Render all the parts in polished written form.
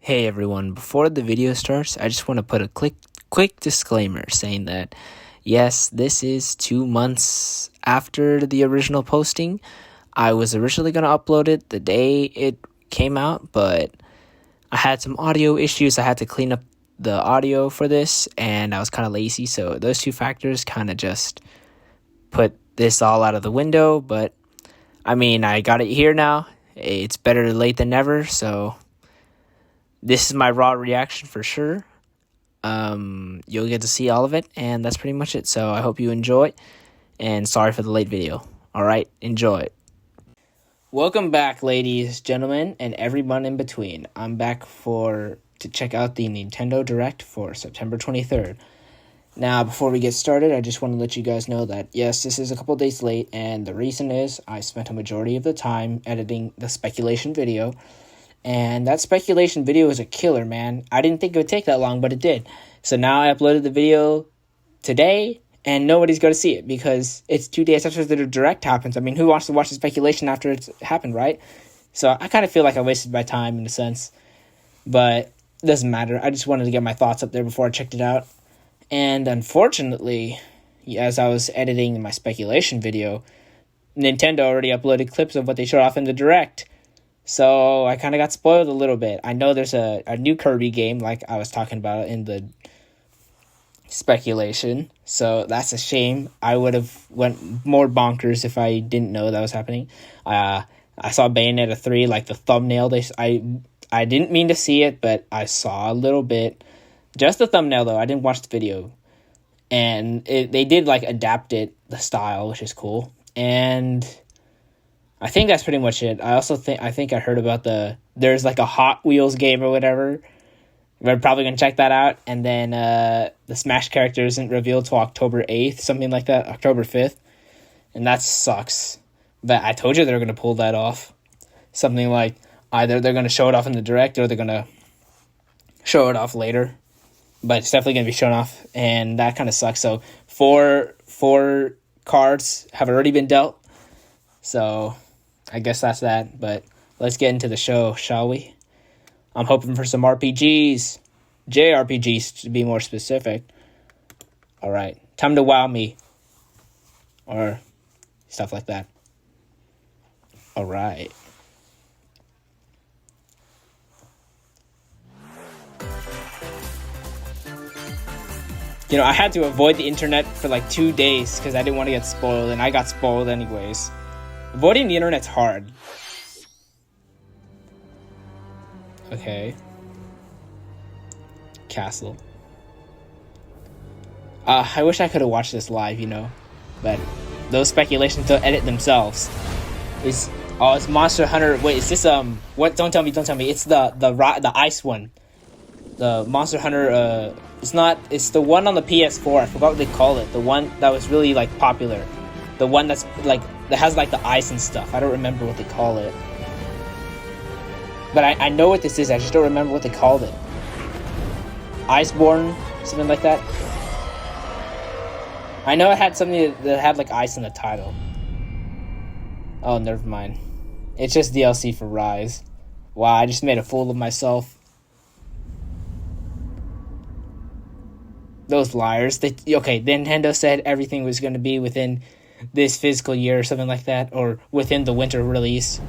Hey everyone, before the video starts, I just want to put a quick disclaimer saying that yes, this is 2 months after the original posting. I was originally going to upload it the day it came out, but I had some audio issues. I had to clean up the audio for this, and I was kind of lazy, so those two factors kind of just put this all out of the window. But I mean, I got it here now. It's better late than never, so this is my raw reaction for sure. You'll get to see all of it, and that's pretty much it. So I hope you enjoy, and sorry for the late video. All right, enjoy. Welcome back, ladies, gentlemen, and everyone in between. I'm back to check out the Nintendo Direct for September 23rd. Now, before we get started, I just want to let you guys know that, yes, this is a couple days late, and the reason is I spent a majority of the time editing the speculation video. And that speculation video is a killer, man. I didn't think it would take that long, but it did. So now I uploaded the video today, and nobody's going to see it because it's 2 days after the Direct happens. I mean, who wants to watch the speculation after it's happened, right? So I kind of feel like I wasted my time in a sense, but it doesn't matter. I just wanted to get my thoughts up there before I checked it out. And unfortunately, as I was editing my speculation video, Nintendo already uploaded clips of what they showed off in the Direct. So I kind of got spoiled a little bit. I know there's a new Kirby game, like I was talking about in the speculation. So that's a shame. I would have went more bonkers if I didn't know that was happening. I saw Bayonetta 3, like the thumbnail. I didn't mean to see it, but I saw a little bit. Just the thumbnail, though. I didn't watch the video. And they did, like, adapt it, the style, which is cool. And I think that's pretty much it. I think I heard about there's like a Hot Wheels game or whatever. We're probably going to check that out. And then the Smash character isn't revealed till October 8th, something like that, October 5th. And that sucks. But I told you they're going to pull that off. Something like either they're going to show it off in the Direct or they're going to show it off later. But it's definitely going to be shown off. And that kind of sucks. So four cards have already been dealt. So I guess that's that, but let's get into the show, shall we? I'm hoping for some RPGs, JRPGs to be more specific. All right, time to wow me, or stuff like that. All right. You know, I had to avoid the internet for like 2 days because I didn't want to get spoiled, and I got spoiled anyways. Avoiding the internet's hard. Okay. Castle. I wish I could have watched this live, but those speculations don't edit themselves. It's Monster Hunter. Wait, is this what? Don't tell me. It's the ice one. The Monster Hunter. It's the one on the PS4. I forgot what they call it. The one that was really like popular. The one that's like that has like the ice and stuff. I don't remember what they call it. But I know what this is. I just don't remember what they called it. Iceborne, something like that. I know it had something that had like ice in the title. Oh, never mind. It's just DLC for Rise. Wow, I just made a fool of myself. Those liars. Nintendo said everything was going to be within this fiscal year or something like that, or within the winter release.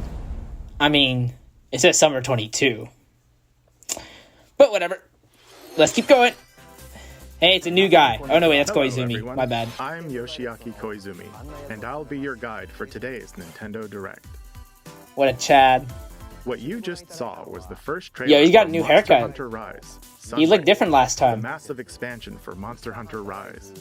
I mean, it says summer 22. But whatever. Let's keep going. Hey, it's a new guy. Oh, no, wait, that's Koizumi. Everyone. My bad. I'm Yoshiaki Koizumi, and I'll be your guide for today's Nintendo Direct. What a Chad. What you just saw was the first trailer. Yo, you got a for new Monster haircut. Hunter Rise. You look different last The time. massive expansion for Monster Hunter Rise.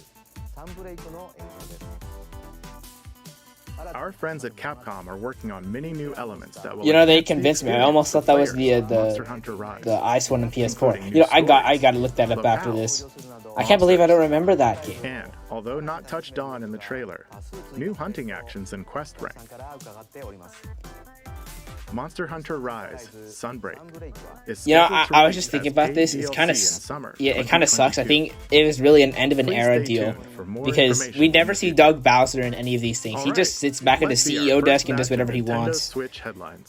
Our friends at Capcom are working on many new elements that will. They enhance convinced me. I experience almost for thought that was players the of Monster Hunter Rise. ice one on PS4. Including new I got stories, to look that up the after battles, this. I can't believe I don't remember that game. And, although not touched on in the trailer, new hunting actions in Quest Rank. Monster Hunter Rise Sunbreak is I was just thinking about this. It's kind of it kind of sucks. I think it was really an end of an era deal because we never see Doug Bowser in any of these things. He just sits back at the CEO desk and does whatever he wants.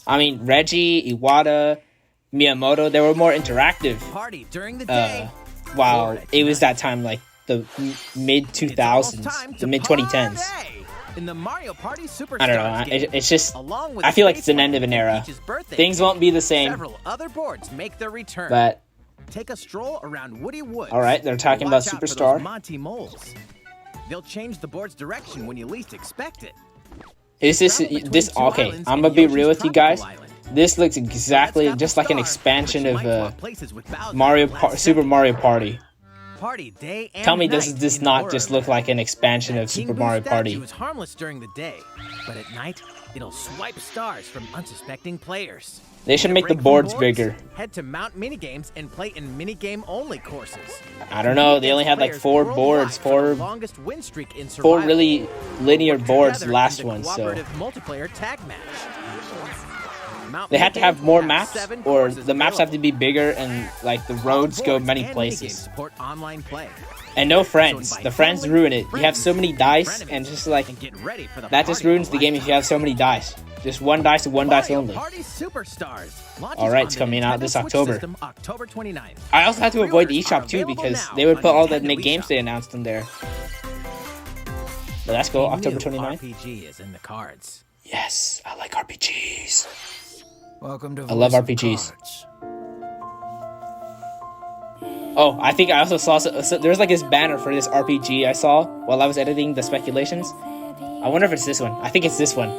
I mean, Reggie, Iwata, Miyamoto, they were more interactive. Party during the day. While it was that time, like the mid 2000s, the mid 2010s. In the Mario Party Superstars I don't know. game, It's just, along with I feel like it's an Spacewalk end of an and era. Peach's birthday Things cake, won't be the same. Several other boards make their return. But take a stroll around Woody Woods. all right, they're talking about Watch out for those Superstar. Monty moles. They'll change the board's direction when you least expect it. Is this Travel between this two okay? islands I'm in gonna be Yoshi's real with you Tropical guys. Island. This looks exactly Let's just stop like an the stars, expansion but you of might swap places with Bowser Mario at the last Super second. Mario Party. Party day and Tell me, night does this in not horror just look like an expansion of King Super Boo Mario statue Party? is harmless during the day, but at night it'll swipe stars from unsuspecting players. They should Need a make the break from boards bigger. Head to Mount Minigames and play in minigame only courses. I don't know. They only had like Players 4 worldwide boards, for the 4 longest win streak in survival. really linear Work boards. The together last in the one, so cooperative multiplayer tag match. Mount they had to Minigames have more will maps, 7 or courses the maps have to available. be bigger, and like the roads go Boards many and minigames places. support online play. And no friends. So invite The friends family, ruin it. You have so many dice, frenemies, and just like and get ready for the that just party ruins of the game if you have so many dice. Just one dice and one dice Mario only. Party Superstars launches All right, on it's the coming out Nintendo this Switch October. system, October 29th. I also had to avoid the Pre-orders are eShop too available because now they would on put all the Nintendo games eShop. they announced in there. But that's cool. A October new 29th. RPG is in the cards. Yes, I like RPGs. Welcome to I love Voice of RPGs. Cards. Oh, I think I also saw there's like this banner for this RPG I saw while I was editing the speculations. I wonder if it's this one. I think it's this one.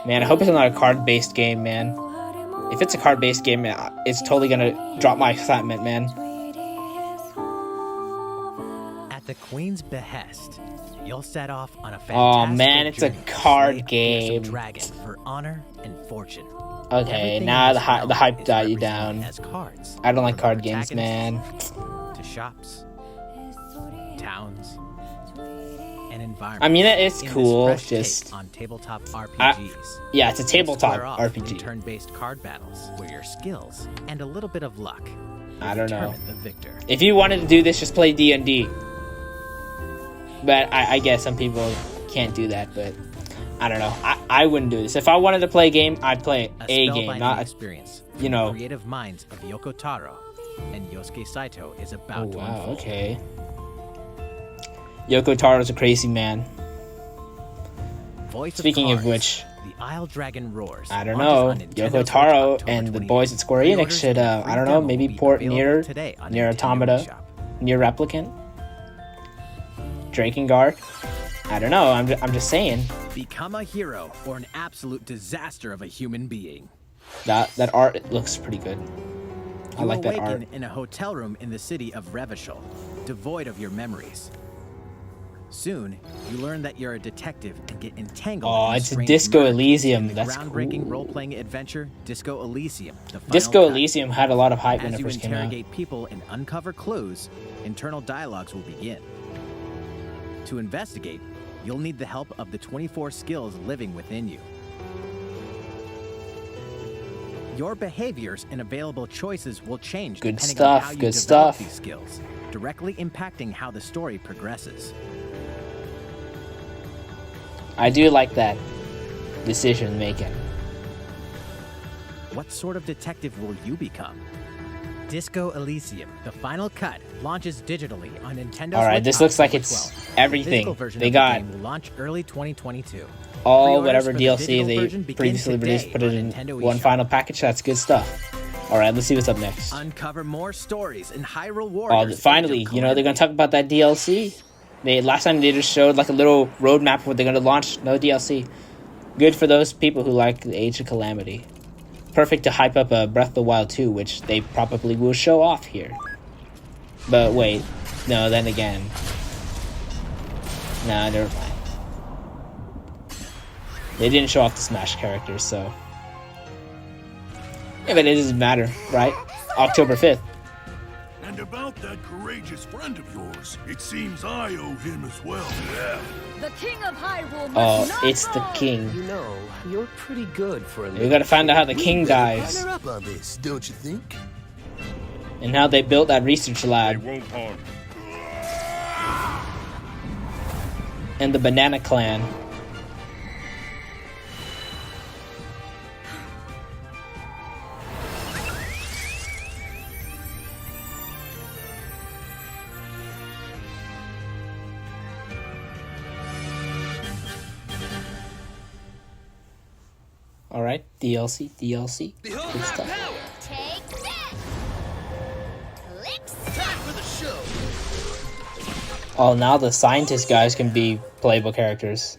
Man, I hope it's not a card-based game, man. If it's a card-based game, it's totally gonna drop my excitement, man. At the Queen's behest, you'll set off on a fantastic Oh man, it's a journey to card slay a fearsome game. dragon for honor and fortune. Okay, Everything now in the this hype realm the hype is died you represented down. as cards, I don't like from card games, man. protagonists to shops, towns, and environments. I mean, it's In this cool. fresh Just take on tabletop RPGs. yeah, it's a tabletop Square off in RPG. turn-based card battles where your skills and a little bit of luck will I don't know. determine the victor. If you wanted to do this, just play D&D. But I guess some people can't do that. But I don't know. I wouldn't do this. If I wanted to play a game, I'd play a game, spellbinding not a. experience. you from know. the creative minds of Yoko Taro and Yosuke Saito is Oh about to wow. unfold. Okay. Yoko Taro's a crazy man. Voice Speaking of Cards, which, the Isle Dragon Roars. I don't launches know. on Nintendo Yoko Switch Taro October and the 20th. boys at Square Enix Pre-orders should, and a free I don't know, demo maybe will be port available Nier, today on Nier Nintendo Automata, eShop. Nier Replicant, Drakengard. I don't know. I'm just saying Become a hero or an absolute disaster of a human being. that art looks pretty good. I You like that awaken art. in a hotel room in the city of Revachol, devoid of your memories. Soon, you learn that you're a detective and get entangled Oh, in it's a strange Disco murder Elysium. in the That's groundbreaking cool. role-playing adventure Disco Elysium. The Final Disco Cut. Elysium had a lot of hype when As it you first came out. interrogate people and uncover clues, internal dialogues will begin. To investigate, you'll need the help of the 24 skills living within you. Your behaviors and available choices will change Good depending stuff, on how you good develop stuff. these skills, directly impacting how the story progresses. I do like that decision making. What sort of detective will you become? Disco Elysium, the Final Cut, launches digitally on Nintendo All right, Switch this looks like October it's 12th. The physical everything. version They of the got game will launch early 2022. all Pre-orders whatever for the DLC digital they version begin previously released, today put it on in Nintendo one eShop. final package. That's good stuff. All right, let's see what's up next. Uncover more stories in Hyrule Oh, Warriors. finally, Age of you know they're gonna Calamity. talk about that DLC. Last time they just showed like a little roadmap of what they're gonna launch. No DLC. Good for those people who like the Age of Calamity. Perfect to hype up Breath of the Wild 2, which they probably will show off here. But wait, no. Then again, nah, never mind. They didn't show off the Smash characters, so yeah, but it doesn't matter, right? October 5th. And about that courageous friend of yours, it seems I owe him as well. Yeah. The King of Hyrule Oh, must not it's the fall. king. You know, you're pretty good for a We gotta find out how the king dies Partner up on this, don't you think? and how they built that research They lab won't harm. and the Banana Clan. Alright, DLC. Good stuff. Take that! Clicks! Time for the show. Oh, now the scientist guys can be playable characters.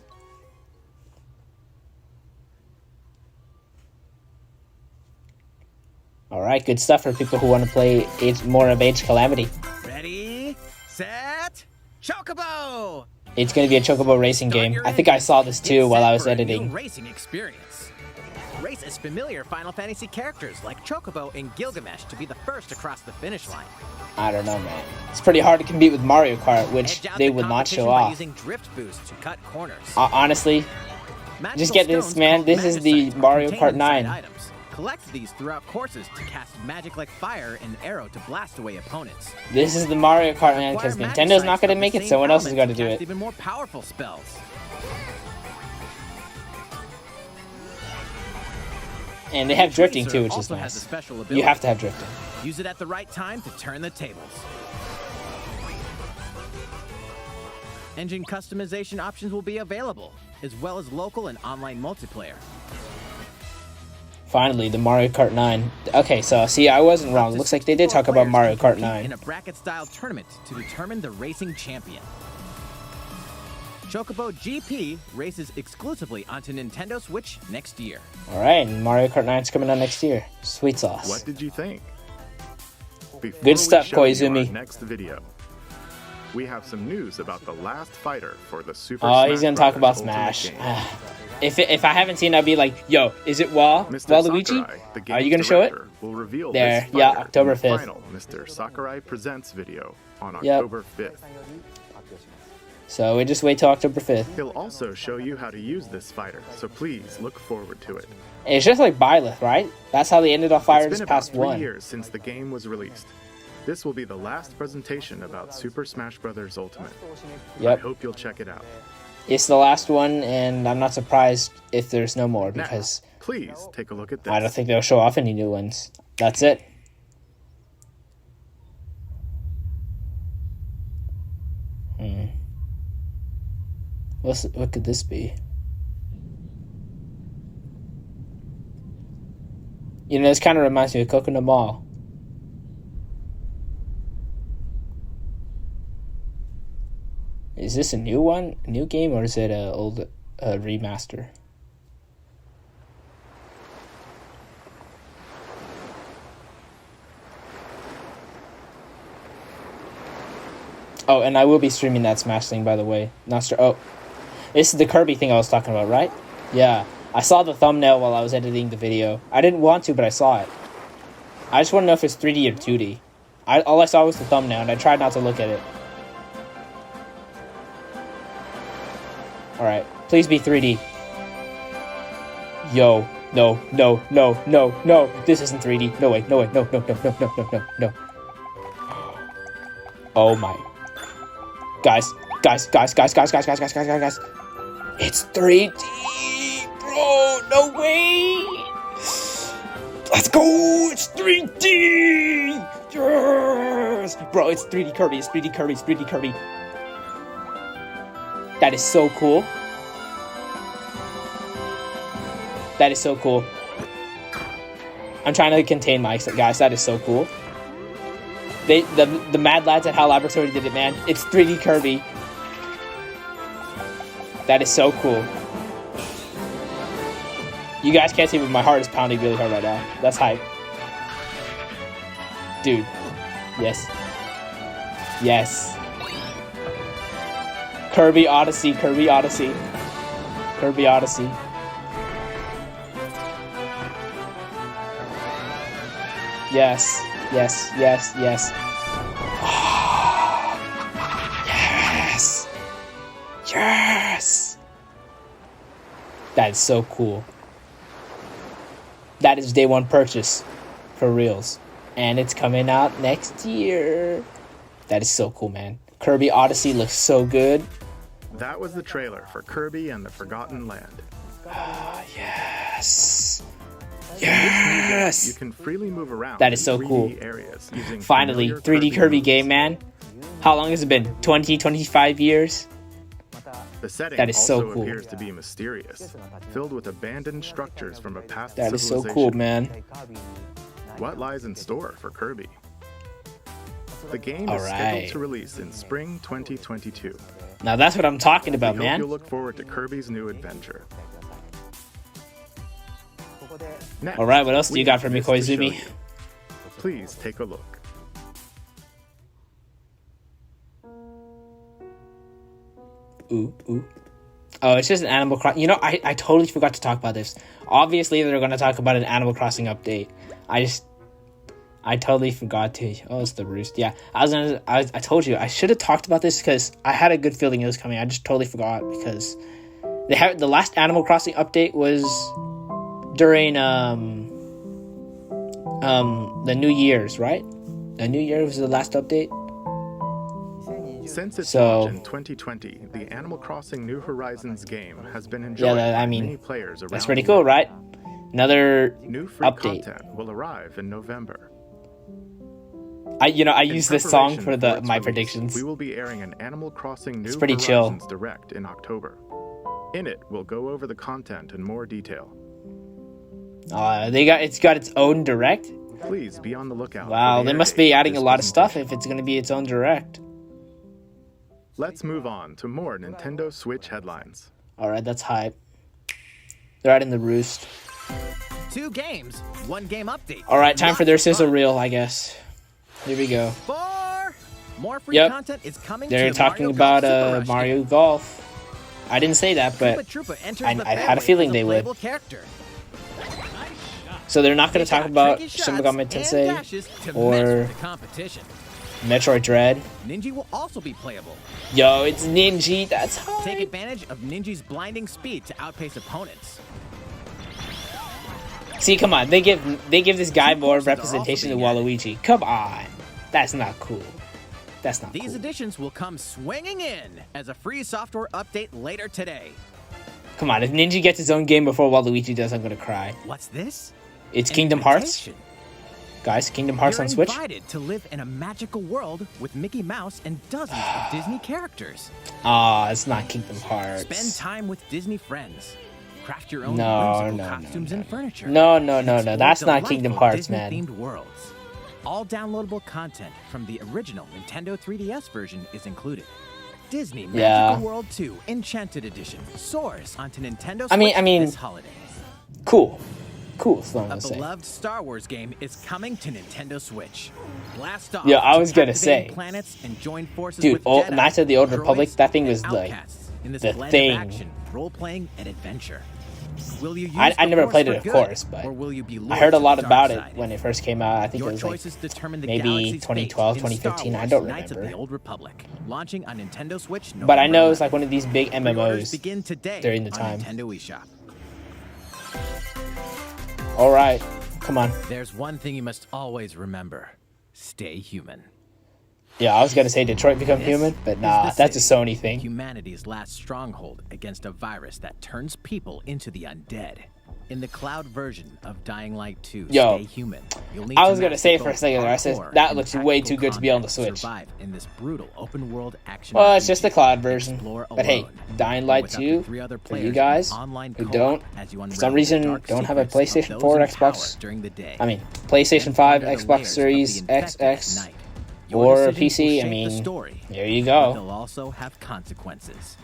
Alright, good stuff for people who want to play more of Age Calamity. Ready, set, Chocobo! It's going to be a Chocobo racing game. I think I saw this too while I was editing. Racing experience. Race as familiar Final Fantasy characters like Chocobo and Gilgamesh to be the first across the finish line. I don't know, man. It's pretty hard to compete with Mario Kart, which Edge out they the would not competition show by off. using drift boost to cut corners. Honestly, Magical just get this, stones man. called This is the Magicites are Mario contained Kart 9. inside items. Collect these throughout courses to cast magic like fire and arrow to blast away opponents. this is the Mario Kart, man, because Acquire Nintendo not Magicites going to of make the it. same Someone else is going element to do cast it. even more powerful spells. And they have drifting Tracer too, which is also has a nice. special You ability. have to have drifting. Use it at the right time to turn the tables. Engine customization options will be available, as well as local and online multiplayer. Finally, the Mario Kart 9. Okay, so see, I wasn't wrong. Looks like they did talk about Mario Kart In 9. a bracket-style tournament to determine the racing champion. Chocobo GP races exclusively onto Nintendo Switch next year. Alright, and Mario Kart 9 is coming out next year. Sweet sauce. What did you think? Before Good stuff, we show you Koizumi. our next video, we have some news about the last fighter for the Super Oh, Smash he's gonna talk about Ultimate Smash. Game. If I haven't seen it, I'd be like, yo, is it Mr. Waluigi? Sakurai, the Are you game's gonna show it? director, will reveal There, this yeah, fighter October in the 5th. Final Mr. Sakurai Presents video on Yep. October 5th. So we just wait till October 5th. He'll also show you how to use this fighter, so please look forward to it. It's just like Byleth, right? That's how they ended off Fire It's this been about past 3 one. years since the game was released. This will be the last presentation about Super Smash Bros. Ultimate. I Yep. hope you'll check it out. It's the last one, and I'm not surprised if there's no more, Now, because please take a look at this. I don't think they'll show off any new ones. That's it. What could this be? You know, this kind of reminds me of Coconut Mall. Is this a new one, a new game, or is it a old remaster? Oh, and I will be streaming that Smash thing, by the way. Oh, this is the Kirby thing I was talking about, right? Yeah, I saw the thumbnail while I was editing the video. I didn't want to, but I saw it. I just want to know if it's 3D or 2D. All I saw was the thumbnail, and I tried not to look at it. Alright, please be 3D. Yo, no. This isn't 3D. No way, no. Oh my. Guys. It's 3D! Bro, no way! Let's go! It's 3D! Yes! Bro, it's 3D Kirby. It's 3D Kirby. That is so cool. I'm trying to contain myself, guys. That is so cool. The mad lads at HAL Laboratory did it, man. It's 3D Kirby. That is so cool. You guys can't see, but my heart is pounding really hard right now. That's hype. Dude. Yes. Kirby Odyssey. Yes. Yes. That is so cool. That is day one purchase. For reals. And it's coming out next year. That is so cool, man. Kirby Odyssey looks so good. That was the trailer for Kirby and the Forgotten Land. Yes. You can freely move around. That is so in 3D cool. Areas using Finally, familiar 3D Kirby moves. game, man. How long has it been? 20, 25 years? The setting That is so also cool. appears to be mysterious, filled with abandoned structures from a past That is so civilization. cool, man. What lies in store for Kirby? The game All is right. scheduled to release in spring 2022. Now that's what I'm talking about, We hope man. you'll look forward to Kirby's new adventure. Next, All right, what else do we you got have for me, this to show Koizumi? you. Please take a look. Ooh, ooh. Oh, it's just an Animal Crossing. You know, I totally forgot to talk about this. Obviously, they're going to talk about an Animal Crossing update. I totally forgot to. Oh, it's the roost. Yeah, I told you I should have talked about this because I had a good feeling it was coming. I just totally forgot because the last Animal Crossing update was during the New Year's, right? The New Year was the last update. Since its So- launch in 2020, the Animal Crossing New Horizons game has been enjoyed I by mean, many players around That's pretty the cool, world. right? Another New free update. content will arrive in November. I In use this song preparation for its my release, predictions. We will be airing an Animal Crossing New It's pretty chill. Horizons Direct in October. In it, we'll go over the content in more detail. It's got its own direct. Please be on the lookout. Wow, for the they air must date be of adding this a lot of stuff presentation. if it's going to be its own direct. Let's move on to more Nintendo Switch headlines. All right, that's hype. They're adding the roost. 2 games, 1 game update. All right, time for their Lots of sizzle fun. reel, I guess. Here we go. 4 more free Yep. content is coming They're to talking Mario about Golf Super Rush Mario game. Golf. I didn't say that, but Koopa Troopa enters I the had a family feeling as they would. playable Character. So they're not going to They talk got about tricky Shin shots Megami and Tensei dashes to or mess with the competition. Metroid Dread. Ninja will also be playable. Yo, it's Ninja. That's hype. Take advantage of Ninja's blinding speed to outpace opponents. See, come on. They give this guy Two more courses are representation than also being Waluigi. Come on. That's not cool. That's not These cool. additions will come swinging in as a free software update later today. Come on. If Ninja gets his own game before Waluigi does, I'm going to cry. What's this? It's An Kingdom Hearts. invitation. Guys, Kingdom Hearts You're on Switch. invited to live in a magical world with Mickey Mouse and dozens of Disney characters. It's not Kingdom Hearts. Spend time with Disney friends. Craft your own No, whimsical no, costumes and furniture. No. Explore That's not Kingdom delightful Hearts, man. Disney-themed worlds. All downloadable content from the original Nintendo 3DS version is included. Disney Magical Yeah. World 2 Enchanted Edition soars onto Nintendo Switch I mean- this holiday. Cool. Cool, that's what I'm A going to say. beloved Star Wars game is coming to Nintendo Switch. Blast off! Yeah, I to was gonna captivating say. planets and join forces Dude, with Old Jedi, Knights of the Old Republic, droids, that thing was and like outcasts in this the blend thing. of action, role-playing, and adventure. Will you use I the never Force played for it, of good, course, but or will you be I lured heard a to lot the about dark it side? when it first came out. I think Your it was like choices determine the maybe galaxy's 2012, fate in Star 2015, I Wars don't Knights of remember. the Old Republic, launching on Nintendo Switch. But I know November it's like one of these big 11th. Pre-orders MMOs. begin today during the on time. Nintendo eShop. All right, come on. There's one thing you must always remember: stay human. Yeah, I was gonna say Detroit Become This Human, but is nah, the that's a city, Sony thing. Humanity's last stronghold against a virus that turns people into the undead. In the cloud version of Dying Light 2, Yo, Stay Human, you'll need I to was gonna master say for a both second there, I said, parkour that and looks way tactical too good to be on the combat to Switch. survive in this brutal open-world action. Well, it's just RPG. the cloud version. Explore But hey, alone, Dying or Light with up to 2, 3 other for you players in guys online who co-op don't, as you for some unravel the reason, dark don't have a secrets of PlayStation those 4 or in power Xbox. during the day. I mean, PlayStation 5, Under the Xbox layers of Series the infected at XX, night. Your or decisions will PC. I shape the mean, story, there you but go. they'll also have consequences.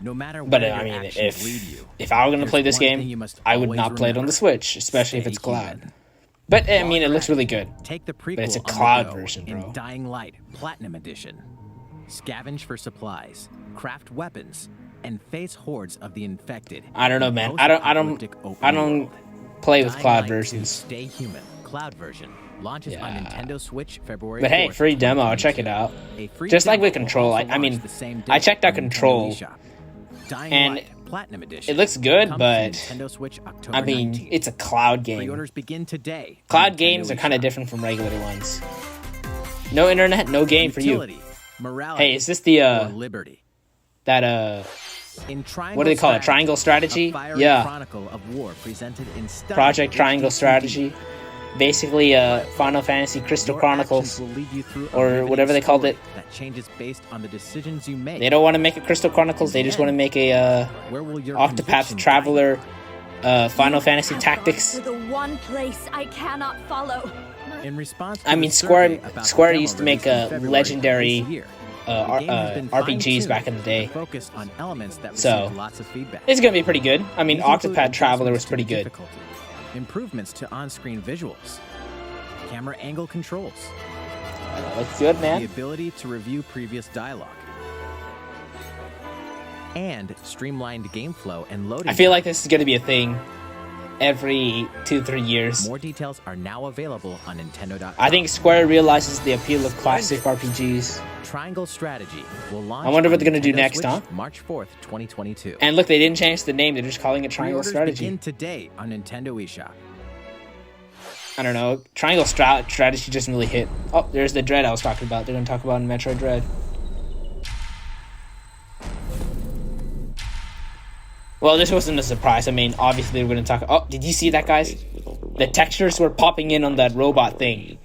No matter But where I your mean, actions lead you, if I were gonna there's play this one thing game, you must I would always not play it on remember. the Switch, especially if Stay it's cloud. human. But I mean, it looks really good. Take the prequel it's a on the cloud go version, bro. in Dying Light Platinum Edition. Scavenge for supplies, craft weapons, and face hordes of the infected. I don't know, in man. post-apocalyptic open I don't world. play with Dying cloud Light 2 versions. Stay Human Cloud version launches on Yeah. Nintendo Switch February. But hey, 4th, free demo. I'll check it 2022. out. A free Just like demo with will Control. also I mean, launch the same I day checked out on Nintendo Control. eShop. Dying And Light Platinum Edition. it looks good, comes to but Nintendo Switch October I mean, 19th. it's a cloud game. Pre-orders begin today. on Cloud Nintendo games are kind of eShop. different from regular ones. No internet, no game for you. Utility, morality, Hey, is this the or liberty? that In what do they call it? Triangle strategy? A fiery Yeah. chronicle of war presented in stunning Project Triangle HD Strategy? basically Final Fantasy Crystal Your Chronicles, actions will lead you through a or riveting whatever they called story it. that changes based on the decisions you make. They don't want to make a Crystal Chronicles. They just want to make a Where will your Octopath conviction Traveler Final You Fantasy have Tactics. gone to the one place I cannot follow. guide? In response to I the mean, survey about the Square demo used to make released in February legendary of this year, the game has been RPGs fine-tuned back in the day. to focus on elements that So, received lots of feedback. It's gonna be pretty good. I mean, These include Octopath Traveler was adjustments to pretty the good. difficulty, improvements to on-screen visuals, camera angle controls, Looks good, the man. ability to review previous dialogue, and streamlined game flow and loading. I feel like this is gonna be a thing every 2-3 years. More details are now available on Nintendo.com. I think Square realizes the appeal of classic RPGs. Triangle Strategy will launch. I wonder what on they're gonna do Nintendo next, Switch huh? March 4th, 2022. And look, they didn't change the name. They're just calling it Triangle Pre-orders Strategy. begin today on Nintendo eShop. I don't know. Triangle Strategy doesn't really hit. Oh, there's the Dread I was talking about. They're gonna talk about in Metroid Dread. Well, this wasn't a surprise. I mean, obviously we're gonna talk. Oh, did you see that, guys? The textures were popping in on that robot thing.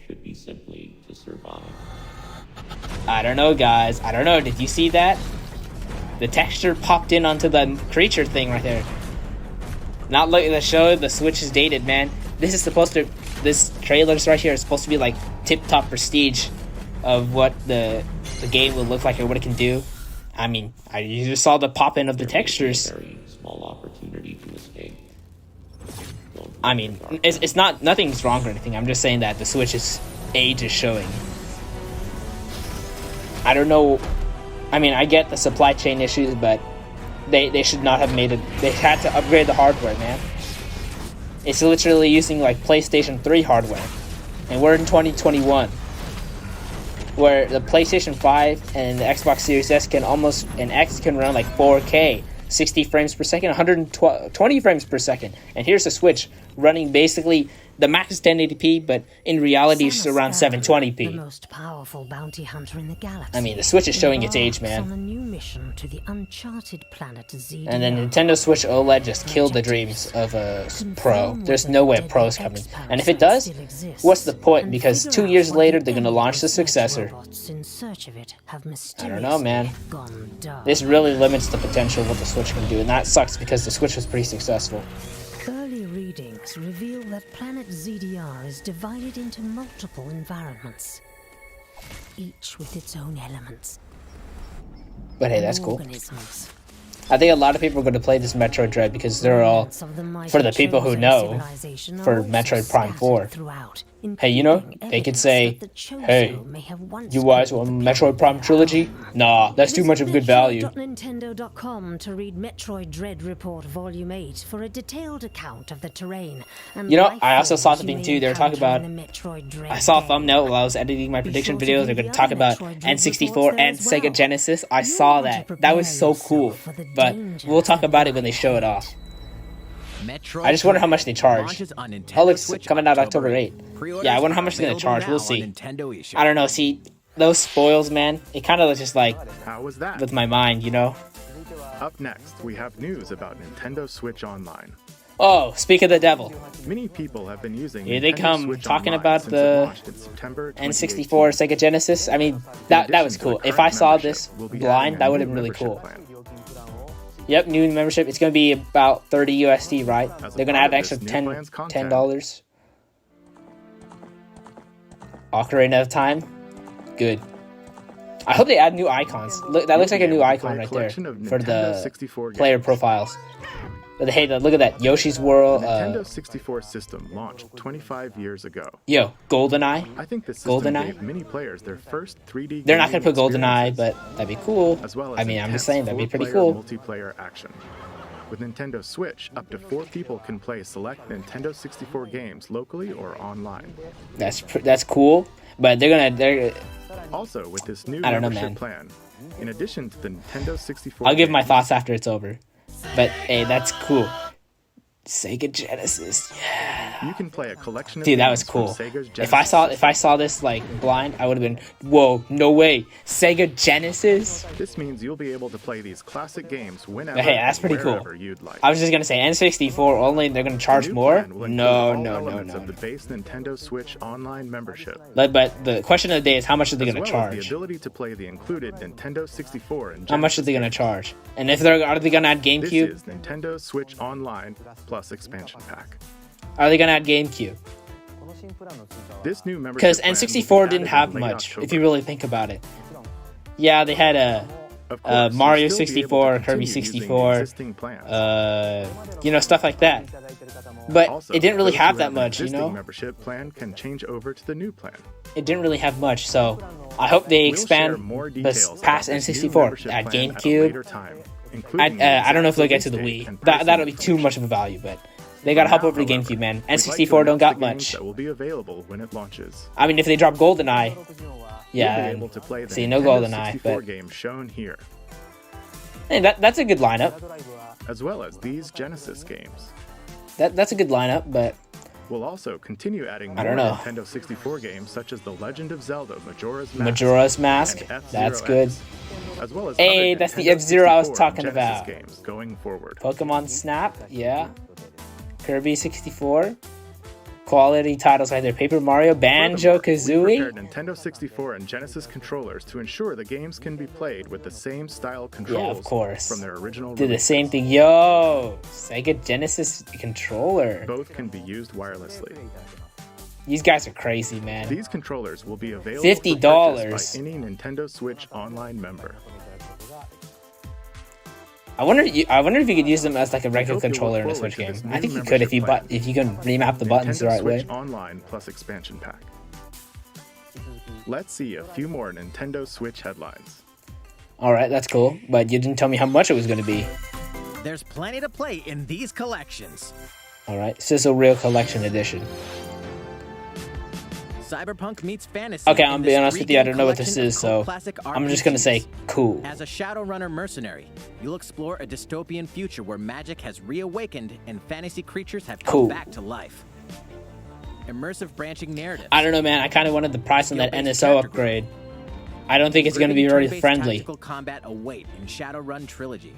I don't know, guys. I don't know. Did you see that? The texture popped in onto the creature thing right there. Not like the show. The Switch is dated, man. This is supposed to. This trailers right here is supposed to be like tip-top prestige of what the game will look like or what it can do. I mean, you just saw the pop-in of the textures. I mean, it's not, nothing's wrong or anything. I'm just saying that the Switch's age is showing. I don't know. I mean, I get the supply chain issues, but they should not have made it. They had to upgrade the hardware, man. It's literally using like PlayStation 3 hardware, and we're in 2021, where the PlayStation 5 and the Xbox Series S and X can run like 4K, 60 frames per second, 120 frames per second. And here's the Switch running basically the max is 1080p, but in reality it's around The 720p. most powerful bounty hunter in the galaxy. I mean, the Switch is showing its age, embarks man. on a new mission to the uncharted planet ZDR. And then Nintendo Switch OLED just killed the dreams of a Pro. There's no way a Pro's coming. And if it does, what's the point? Because 2 years later, they're gonna launch the successor. I don't know, man. This really limits the potential of what the Switch can do, and that sucks because the Switch was pretty successful. Early readings reveal that planet ZDR is divided into multiple environments, each with its own elements. But hey, that's cool. Organisms. I think a lot of people are going to play this Metroid Dread because they're all, for the people who know, for Metroid Prime 4. Hey, you know, they could say, hey, you guys want Metroid Prime Trilogy? Nah, that's too much of good value. Nintendo.com to read Metroid Dread Report Volume 8 for a detailed account of the terrain. You know, I also saw something too. They were talking about. I saw a thumbnail while I was editing my prediction videos. They're going to talk about N64 and Sega Genesis. I saw that. That was so cool. But we'll talk about it when they show it off. Metroid I just wonder how much they charge. launches on Nintendo Oh, it's Switch coming out October 8. Pre-orders Yeah, I wonder how are much they're going to available charge. We'll now see. on Nintendo eShop. I don't know. See, those spoils, man. It kind of just like How was that? with my mind, you know? Up next, we have news about Nintendo Switch Online. Oh, speak of the devil. Many people have been using Here they Nintendo come, Switch talking Online about since it the launched in September N64 2018. Sega Genesis. I mean, that was cool. If I saw this blind, that would have been really cool. Yep, new membership. It's going to be about 30 USD, right? As a They're going to part add an of extra this new plan's content- $10. Ocarina of Time. Good. I hope they add new icons. Look, that looks like a new icon right there for the 64 player games. profiles. But hey, look at that. Yoshi's World. The Nintendo 64 system launched 25 years ago. Yo, GoldenEye. I think the system GoldenEye? gave many players their first 3D They're not going to gaming put GoldenEye, experiences, but that'd be cool. as well as I mean, I'm just intense saying, that'd be pretty four-player cool. multiplayer action. With Nintendo Switch, up to 4 people can play select Nintendo 64 games locally or online. That's cool. But they're Also, with this new I don't know, membership man. plan, in addition to the Nintendo 64 I'll give my games, thoughts after it's over. But hey, that's cool. Sega Genesis, yeah. You can play a collection of Dude, that was games from cool. Sega's If I Genesis saw this like blind, I would have been, whoa, no way. Sega Genesis? This means you'll be able to play these classic games whenever Hey, that's pretty and cool. wherever you'd like. I was just gonna say N64 only. They're gonna charge The new more? plan will include No, all no, no, elements no. of the base Nintendo Switch Online membership, But the question of the day is, how much are they as gonna well as the charge? ability to play the included Nintendo 64 and How much are Genesis they gonna games. charge? And if are they gonna add This GameCube? is Nintendo Switch Online plus expansion pack. Are they gonna add GameCube? This new membership Because plan will be N64 added didn't in have late much, October. if you really think about it. Yeah, they had Of course, Mario you'll still be able 64, to Kirby continue using the 64, existing plans. you know, stuff like that. But Also, it didn't really those have who that an much, you existing know? membership plan can change over to the new plan. It didn't really have much, so I hope they We'll share expand more this details past about this new N64 membership at plan at a GameCube. later time, including the I don't know if they'll get exact to the release date Wii. and That'll pricing be of too each. much of a value, but they gotta hop Now, over to however, GameCube, man. we'd like to N64 don't announce got the games much. That will be available when it launches. I mean, if they drop GoldenEye, You'll yeah. be able to play the See, no Nintendo GoldenEye, 64 but games shown here, hey, that's a good lineup. as well as these Genesis games. That's a good lineup, but We'll also continue adding I more don't know. Nintendo 64 games such as The Legend of Zelda Majora's Mask, Majora's Mask, and F-Zero that's good. X, as well as Hey, other that's the Nintendo F-Zero I was 64 and talking Genesis about. games going forward. Pokemon Snap, yeah. Kirby 64. Quality titles like there. Paper Mario, Banjo We Kazooie. prepared Nintendo 64 and Genesis controllers to ensure the games can be played with the same style controls course. from their original Did the releases. same thing. Yo, Sega Genesis controller. Both can be used wirelessly. These guys are crazy, man. These controllers will be available $50. for purchase by any Nintendo Switch Online member. I wonder if you could use them as like a regular hope you'll controller look in a forward Switch to game. this I new think you could if you membership if you can remap the buttons the Nintendo right way. Switch Online plus expansion pack. Let's see a few more Nintendo Switch headlines. All right, that's cool, but you didn't tell me how much it was going to be. There's plenty to play in these collections. All right, Sizzle Real Collection Edition. Cyberpunk meets fantasy. Okay, in I'm this being honest with you, I don't know what collection this of is, cult so classic I'm just going to say RPGs. cool. As a Shadowrunner mercenary, you'll explore a dystopian future where magic has reawakened and fantasy creatures have come Cool. back to life. Immersive branching narratives. I don't know, man. I kind of wanted the price on that Skill-based NSO character upgrade. I don't think it's going to be very Turn-based friendly. Tactical combat await in Shadowrun Trilogy,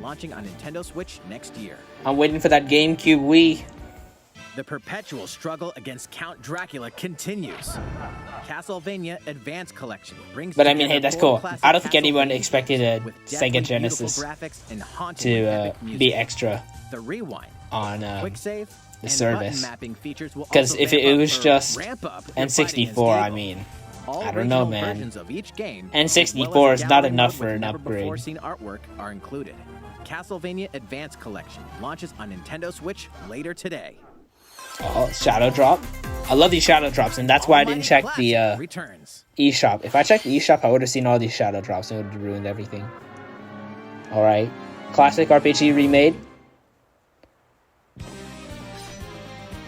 launching on Nintendo Switch next year. I'm waiting for that GameCube Wii. The perpetual struggle against Count Dracula continues. Castlevania Advance Collection brings But I mean, together hey, that's four cool. classic I don't think anyone Castlevania expected a games with Sega deathly Genesis beautiful graphics and to hauntingly epic music. be extra The Rewind, on Quick Save, the and service. button mapping features will 'Cause also if it ramp up was or just ramp up your N64, fighting I and mean, All I don't know, original man. versions of each game, N64 as well as is a not gallery enough mode for with an never-before-seen upgrade. artwork are included. Castlevania Advance Collection launches on Nintendo Switch later today. Oh, Shadow Drop. I love these Shadow Drops, and that's why I didn't check Almighty the Classic returns. eShop. If I checked the eShop, I would have seen all these Shadow Drops and it would have ruined everything. Alright. Classic RPG remade.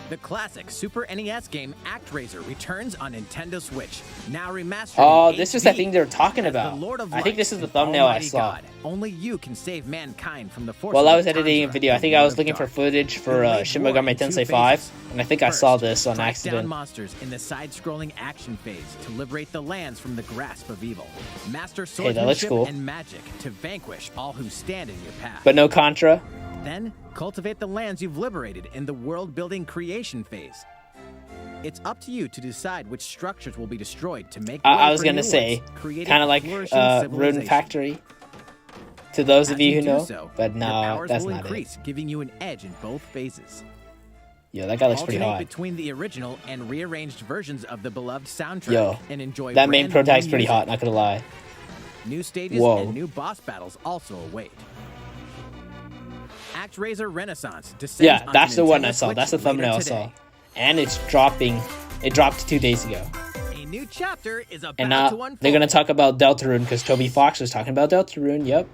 The classic Super NES game ActRaiser returns on Nintendo Switch, now remastered. Oh, in this is HD. the thing they were talking As the about. Lord of I think Light, this is the thumbnail I Almighty saw. God, only you can save mankind from the force. While I was of editing a Tanjiro, video, I the think I Lord was of looking for Dark. footage for You'll wage Shin war Megami in two Tensei 5, phases. and I think I saw First, this on strike down accident. monsters in the side-scrolling action phase to liberate the lands from the grasp of evil. Master Hey, that looks swordsmanship cool. and magic to vanquish all who stand in your path. But no Contra. Then, cultivate the lands you've liberated in the world-building creation phase. It's up to you to decide which structures will be destroyed to make way I was for gonna new say, ones, creating kind of a like flourishing Rodent civilization. Factory. To those of As you who do know, so, but your no, powers that's will not it. increase, giving you an edge in both phases. Yo, that guy looks pretty Alternate hot. between the original and rearranged versions of the beloved soundtrack Yo, and enjoy that main brand new protagonist's pretty music. hot, not gonna lie. New stages Whoa. and new boss battles also await. ActRaiser Renaissance descends Yeah, onto that's the one I Nintendo saw. Switch That's the later thumbnail I today. saw. And it's dropping. It dropped 2 days ago. A new chapter is about And to now unfold. they're gonna talk about Deltarune because Toby Fox was talking about Deltarune. Yep.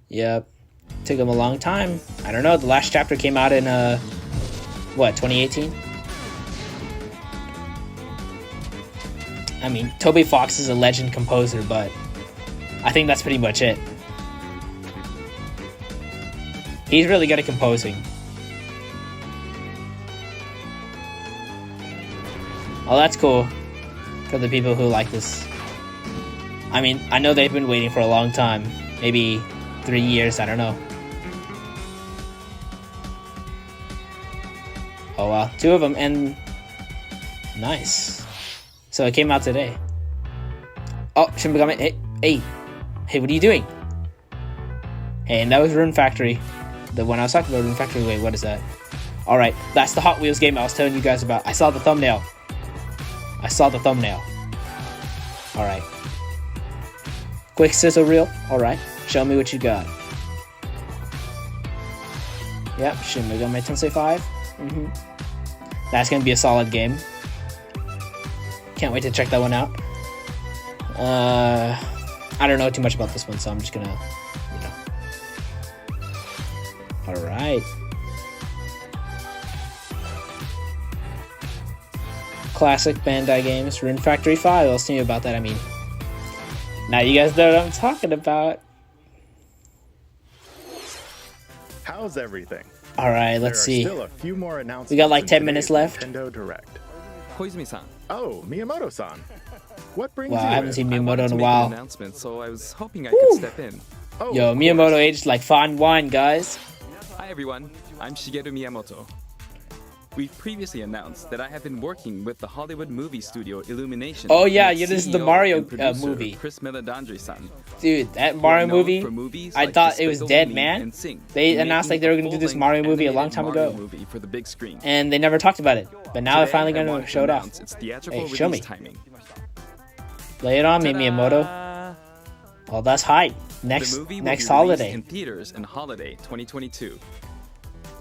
Yep. Took him a long time. I don't know. The last chapter came out in 2018? I mean, Toby Fox is a legend composer, but I think that's pretty much it. He's really good at composing. Oh, that's cool for the people who like this. I mean, I know they've been waiting for a long time. Maybe 3 years, I don't know. Oh wow, 2 of them, and nice. So it came out today. Oh, Shin Megami, hey, what are you doing? Hey, and that was Rune Factory. The one I was talking about, Rune Factory. Wait, what is that? Alright, that's the Hot Wheels game I was telling you guys about. I saw the thumbnail. Alright. Quick sizzle reel. Alright, show me what you got. Yep, Shin Megami Tensei 5. That's gonna be a solid game. Can't wait to check that one out. I don't know too much about this one, so I'm just gonna, Alright. Classic Bandai games, Rune Factory 5. I'll see you about that. I mean, now you guys know what I'm talking about. How's everything? Alright, let's see. There are still a few more announcements. We got like in 10 minutes today's left. Nintendo Direct. Koizumi-san. Oh, Miyamoto-san. What brings Wow, you I haven't in? seen I wanted Miyamoto to in a make while. an announcement, so I was hoping I could step in. Oh, Yo, of Miyamoto course. aged like fine wine, guys. Hi everyone, I'm Shigeru Miyamoto. We've previously announced that I have been working with the Hollywood movie studio Illumination. Oh, yeah, with this is the CEO Mario, and producer movie. Chris Meledandri-san. Dude, that who are Mario known movie, for movies I like thought it was Despicable dead, Me man. and Sing, They making announced like they were a going to do this full-length Mario movie a long animated time Mario ago. movie for the big screen. And they never talked about it. But now they're Today, finally I going wanted to show it off. announce its theatrical Hey, show release me. timing. Lay it on me, Miyamoto. Ta-da! Oh, that's hype. The Next movie will next be released holiday. in theaters in holiday 2022.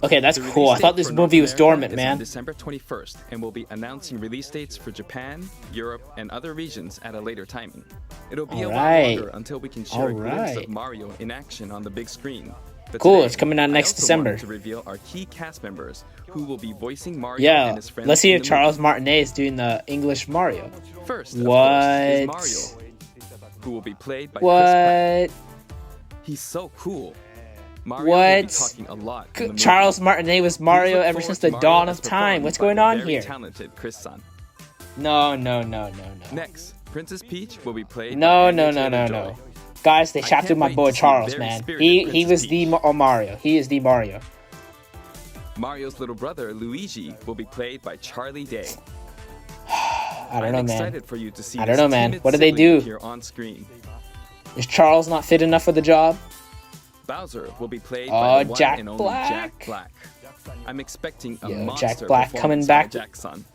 Okay, that's The release cool. I date thought this for North movie was America dormant, is man. on December 21st, and we'll be announcing release dates for Japan, Europe, and other regions at a later timing. It'll be a while Alright. longer until we can share a glimpse Alright. of Mario in action on the big screen. But Cool, today, it's coming out I next also December. wanted to reveal our key cast members who will be voicing Mario Yeah, and his friends. let's see in if the Charles movie. Martinet is doing the English Mario. First, of course, is Mario, What? who will be played by Chris Pratt. What? He's so cool. Mario will be What? talking a lot in the movie. Charles Martinet was Please Mario look ever forward since to the Mario dawn as of time. performed What's by going the on very here? talented Chris-san. No. Next, Princess Peach will be played No. by Anya Taylor-Joy. Guys, they I shafted can't my wait boy to see Charles, very man. spirited He Princess was the Peach. Mario. He is the Mario. Mario's little brother, Luigi, will be played by Charlie Day. I don't I'm know, man. excited for you to see I don't this know, man. timid What do they sibling do? appear on screen. Is Charles not fit enough for the job? Bowser will be played Oh, by the one Jack and only Black. Jack Black. I'm expecting a Yo, monster Jack Black coming performance back. by Jack's son.